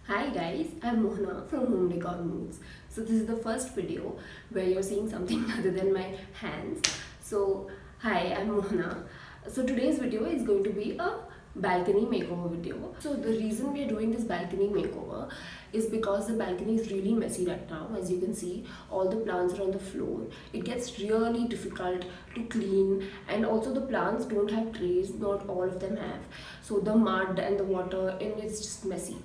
Hi guys, I'm Mohna from Home Decor Moods. So this is the first video where you're seeing something other than my hands. So hi, I'm Mohna. So today's video is going to be a balcony makeover video. So the reason we are doing this balcony makeover is because the balcony is really messy right now. As you can see, all the plants are on the floor. It gets really difficult to clean, and also the plants don't have trays, not all of them have. So the mud and the water and it's just messy.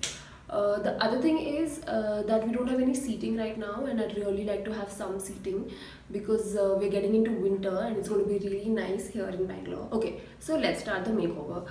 The other thing is that we don't have any seating right now, and I'd really like to have some seating because we're getting into winter and it's going to be really nice here in Bangalore. Okay, so let's start the makeover.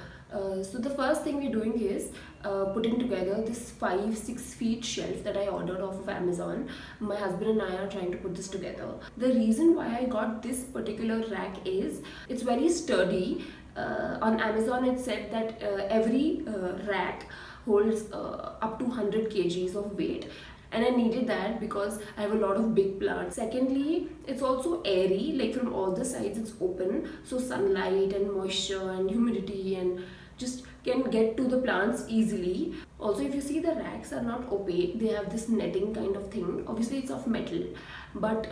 So the first thing we're doing is putting together this 5-6 feet shelf that I ordered off of Amazon. My husband and I are trying to put this together. The reason why I got this particular rack is it's very sturdy. On Amazon it said that every rack holds up to 100 kgs of weight, and I needed that because I have a lot of big plants. Secondly, it's also airy, like from all the sides it's open, so sunlight and moisture and humidity and just can get to the plants easily. Also, if you see, the racks are not opaque, they have this netting kind of thing. Obviously it's of metal, but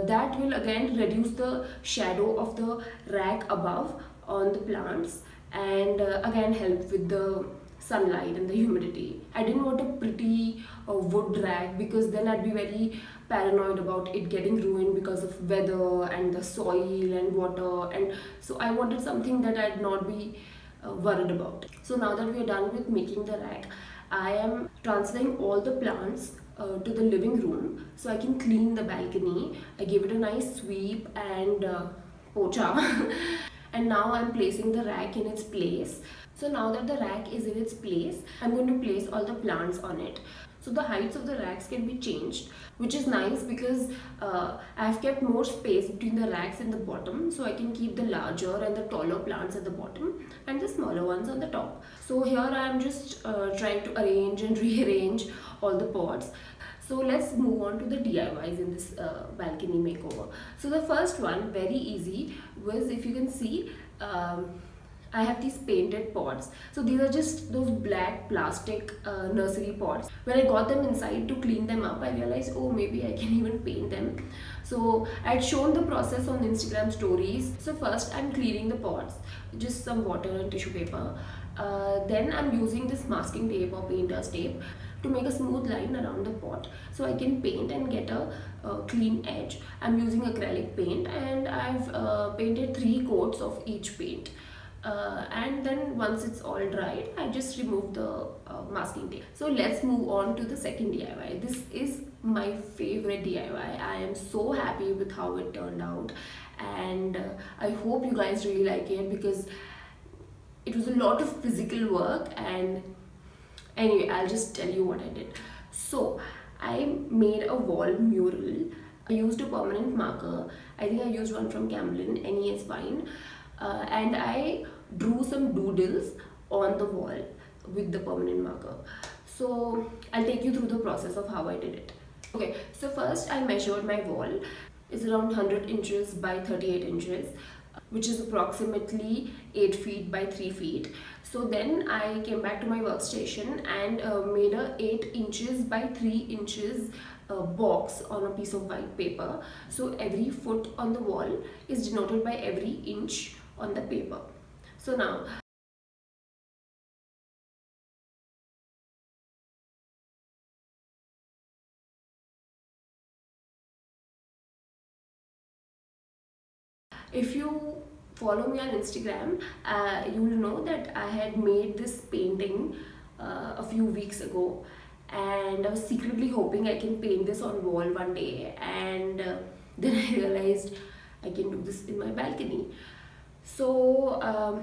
that will again reduce the shadow of the rack above on the plants, and again help with the sunlight and the humidity. I didn't want a pretty wood rack because then I'd be very paranoid about it getting ruined because of weather and the soil and water, and so I wanted something that I'd not be worried about. So now that we are done with making the rack, I am transferring all the plants to the living room so I can clean the balcony. I gave it a nice sweep and pocha and now I'm placing the rack in its place. So now that the rack is in its place, I'm going to place all the plants on it. So the heights of the racks can be changed, which is nice because I've kept more space between the racks and the bottom, so I can keep the larger and the taller plants at the bottom and the smaller ones on the top. So here I am just trying to arrange and rearrange all the pots. So let's move on to the DIYs in this balcony makeover. So the first one, very easy, was, if you can see, I have these painted pots. So these are just those black plastic nursery pots. When I got them inside to clean them up, I realized, oh, maybe I can even paint them. So I had shown the process on Instagram stories. So first I'm cleaning the pots, just some water and tissue paper. Then I'm using this masking tape or painter's tape to make a smooth line around the pot so I can paint and get a clean edge. I'm using acrylic paint and I've painted 3 coats of each paint. And then once it's all dried, I just remove the masking tape. So let's move on to the second DIY. This is my favorite DIY. I am so happy with how it turned out, and I hope you guys really like it because it was a lot of physical work. And anyway, I'll just tell you what I did. So I made a wall mural. I used a permanent marker. I think I used one from Camlin, any is fine. And I drew some doodles on the wall with the permanent marker. So I'll take you through the process of how I did it. Okay, so first I measured my wall. It's around 100 inches by 38 inches, which is approximately 8 feet by 3 feet. So then I came back to my workstation and made a 8 inches by 3 inches box on a piece of white paper. So every foot on the wall is denoted by every inch on the paper. So now if you follow me on Instagram, you will know that I had made this painting a few weeks ago, and I was secretly hoping I can paint this on wall one day, and then I realized I can do this in my balcony. So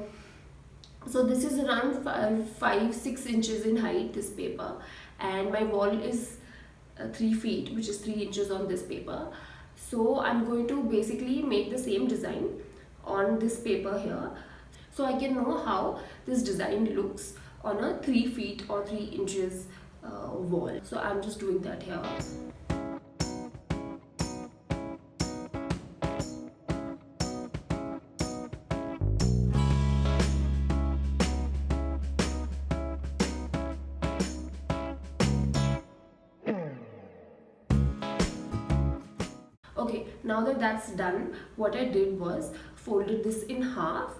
so this is around 5-6 inches in height, this paper, and my wall is 3 feet, which is 3 inches on this paper. So I'm going to basically make the same design on this paper here, so I can know how this design looks on a 3 feet or 3 inches wall. So I'm just doing that here. Okay, now that that's done, what I did was folded this in half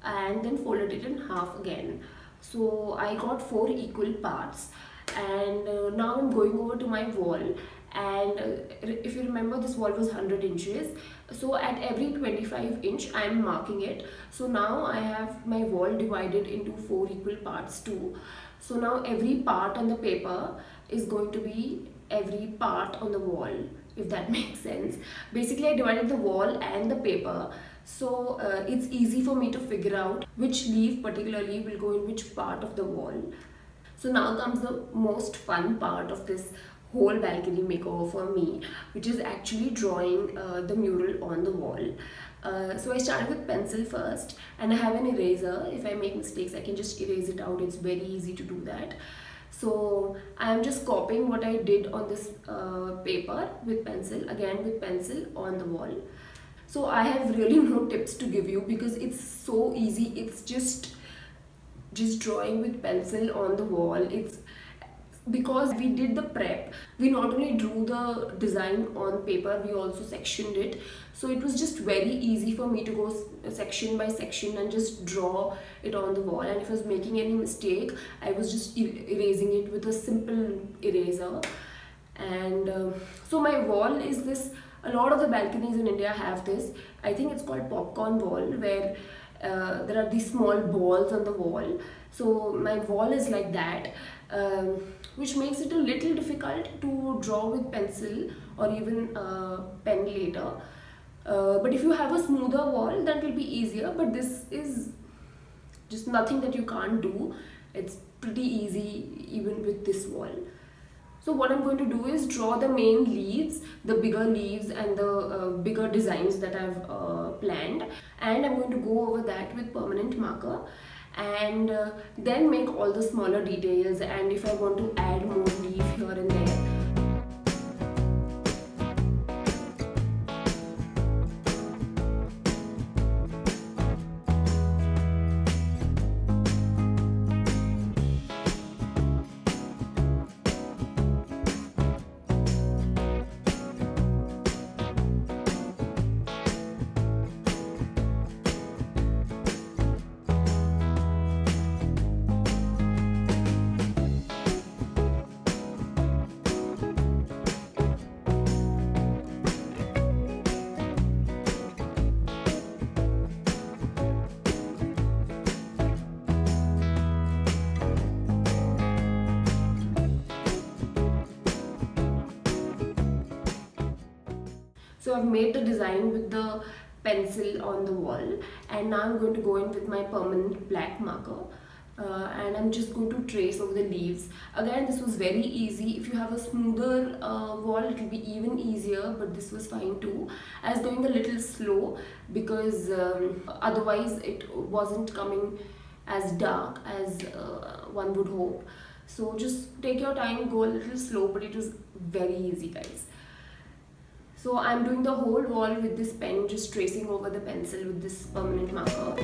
and then folded it in half again. So I got 4 equal parts, and now I'm going over to my wall. And if you remember, this wall was 100 inches, so at every 25 inch I'm marking it. So now I have my wall divided into 4 equal parts too. So now every part on the paper is going to be every part on the wall, if that makes sense. Basically, I divided the wall and the paper, so it's easy for me to figure out which leaf particularly will go in which part of the wall. So now comes the most fun part of this whole balcony makeover for me, which is actually drawing the mural on the wall. So I started with pencil first, and I have an eraser. If I make mistakes, I can just erase it out. It's very easy to do that. So I am just copying what I did on this paper with pencil, again with pencil on the wall. So I have really no tips to give you because it's so easy. It's just drawing with pencil on the wall. It's because we did the prep. We not only drew the design on paper, we also sectioned it. So it was just very easy for me to go section by section and just draw it on the wall. And if I was making any mistake, I was just erasing it with a simple eraser. And so my wall is this. A lot of the balconies in India have this. I think it's called popcorn wall, where there are these small balls on the wall. So my wall is like that, which makes it a little difficult to draw with pencil or even pen later. But if you have a smoother wall, that will be easier. But this is just nothing that you can't do. It's pretty easy even with this wall. So what I'm going to do is draw the main leaves, the bigger leaves and the bigger designs that I've planned, and I'm going to go over that with permanent marker, and then make all the smaller details, and if I want to add more leaf here and there. So I've made the design with the pencil on the wall, and now I'm going to go in with my permanent black marker, and I'm just going to trace over the leaves. Again, this was very easy. If you have a smoother wall, it will be even easier, but this was fine too. I was going a little slow because otherwise it wasn't coming as dark as one would hope. So just take your time, go a little slow, but it was very easy, guys. So I'm doing the whole wall with this pen, just tracing over the pencil with this permanent marker.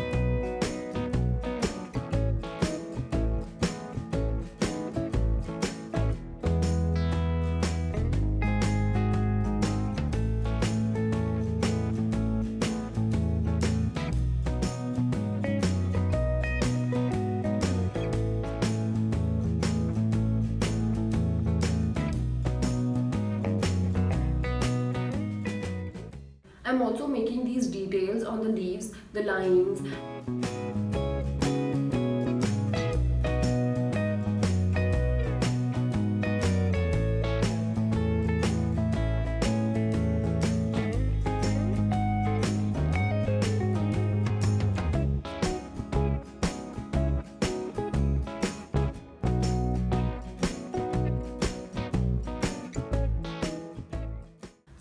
I'm also making these details on the leaves, the lines.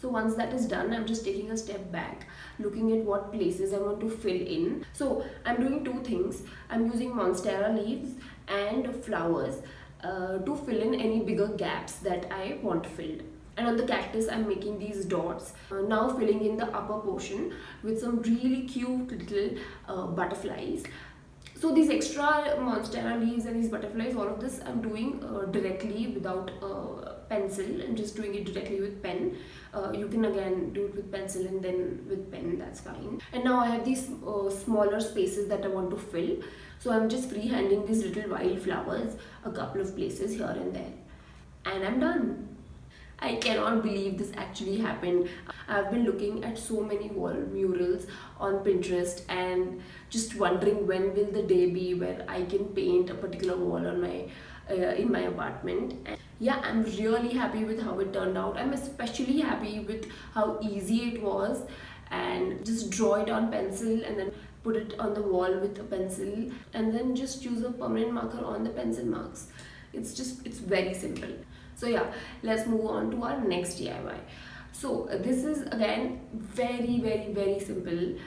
So once that is done, I'm just taking a step back, looking at what places I want to fill in. So I'm doing two things. I'm using monstera leaves and flowers to fill in any bigger gaps that I want filled. And on the cactus, I'm making these dots, now filling in the upper portion with some really cute little butterflies. So these extra monstera leaves and these butterflies, all of this I'm doing directly without pencil and just doing it directly with pen. You can again do it with pencil and then with pen, that's fine. And now I have these smaller spaces that I want to fill. So I'm just freehanding these little wildflowers a couple of places here and there. And I'm done. I cannot believe this actually happened. I've been looking at so many wall murals on Pinterest and just wondering when will the day be where I can paint a particular wall on my in my apartment. And yeah, I'm really happy with how it turned out. I'm especially happy with how easy it was, and just draw it on pencil and then put it on the wall with a pencil and then just use a permanent marker on the pencil marks. It's very simple. So yeah, let's move on to our next DIY. So this is again very simple,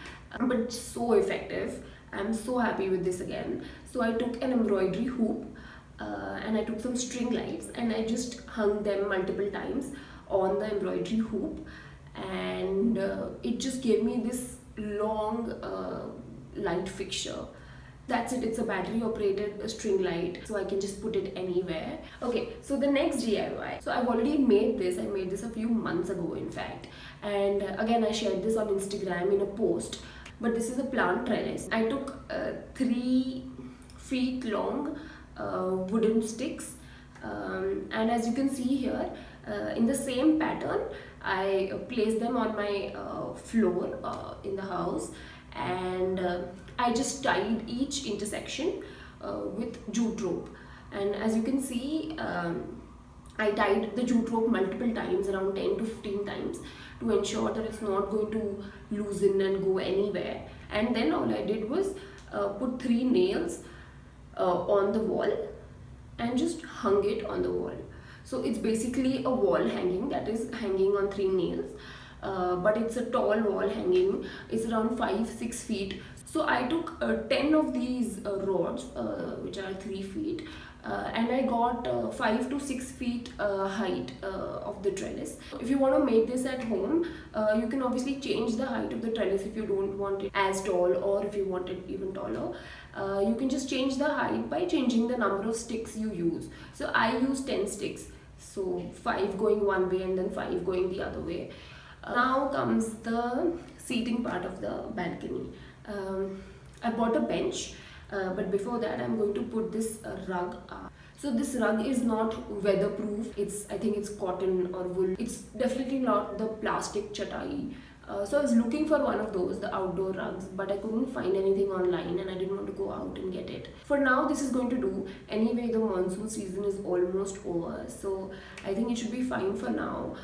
but so effective. I'm so happy with this again. So I took an embroidery hoop and I took some string lights and I just hung them multiple times on the embroidery hoop, and it just gave me this long light fixture. That's it, it's a battery operated string light, so I can just put it anywhere. Okay, so the next DIY. So I've already made this. I made this a few months ago, in fact. And again, I shared this on Instagram in a post. But this is a plant trellis. I took 3 feet long wooden sticks. And as you can see here, in the same pattern, I placed them on my floor in the house. And I just tied each intersection with jute rope, and as you can see, I tied the jute rope multiple times, around 10 to 15 times, to ensure that it's not going to loosen and go anywhere. And then all I did was put 3 nails on the wall and just hung it on the wall. So it's basically a wall hanging that is hanging on 3 nails. But it's a tall wall hanging. It's around 5-6 feet. So I took 10 of these rods, which are 3 feet, and I got 5 to 6 feet height of the trellis. If you want to make this at home, you can obviously change the height of the trellis if you don't want it as tall, or if you want it even taller. You can just change the height by changing the number of sticks you use. So I use 10 sticks, so 5 going one way and then 5 going the other way. Now comes the seating part of the balcony. I bought a bench, but before that I'm going to put this rug up. So this rug is not weatherproof. I think it's cotton or wool. It's definitely not the plastic chatai. So I was looking for one of those, the outdoor rugs, but I couldn't find anything online and I didn't want to go out and get it. For now, this is going to do. Anyway, the monsoon season is almost over, so I think it should be fine for now.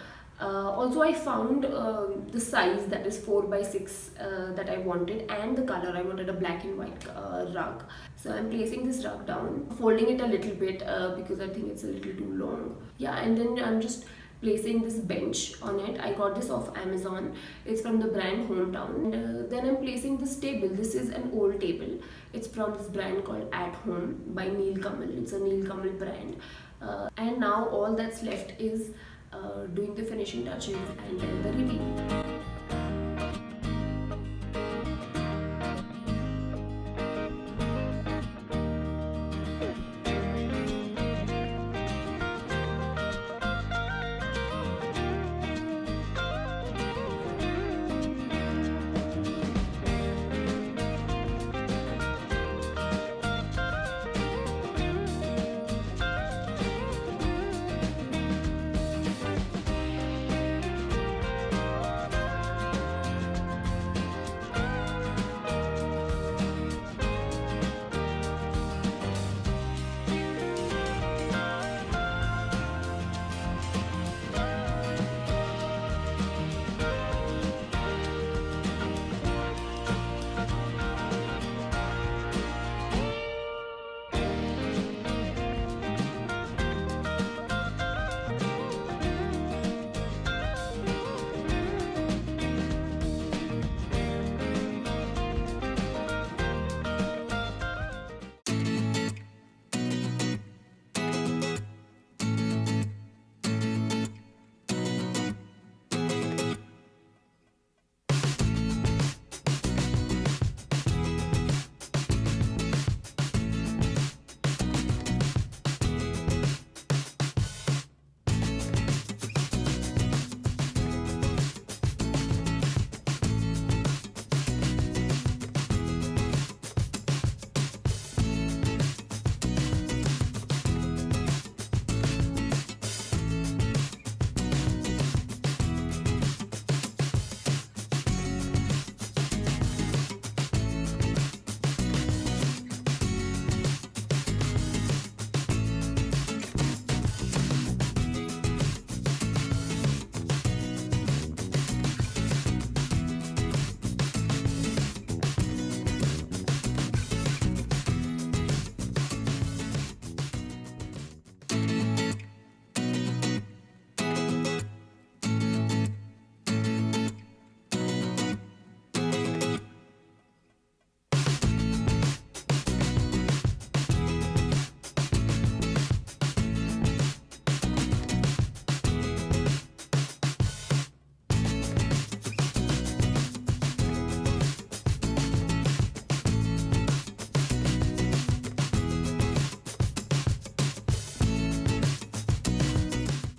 Also, I found the size that is 4x6 that I wanted, and the color. I wanted a black and white rug. So I'm placing this rug down, folding it a little bit because I think it's a little too long. Yeah, and then I'm just placing this bench on it. I got this off Amazon. It's from the brand Hometown. And then I'm placing this table. This is an old table. It's from this brand called At Home by Neil Kamal. It's a Neil Kamal brand. And now all that's left is doing the finishing touches and then the reveal.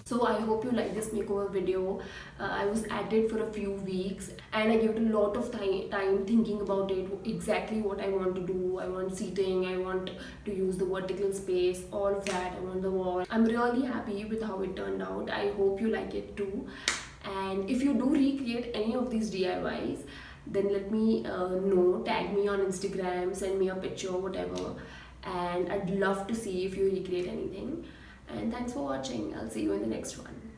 So I hope you like this makeover video. I was at it for a few weeks and I gave it a lot of time thinking about it, exactly what I want to do. I want seating, I want to use the vertical space, all of that. I want the wall. I'm really happy with how it turned out. I hope you like it too. And if you do recreate any of these DIYs, then let me know, tag me on Instagram, send me a picture, whatever, and I'd love to see if you recreate anything. And thanks for watching. I'll see you in the next one.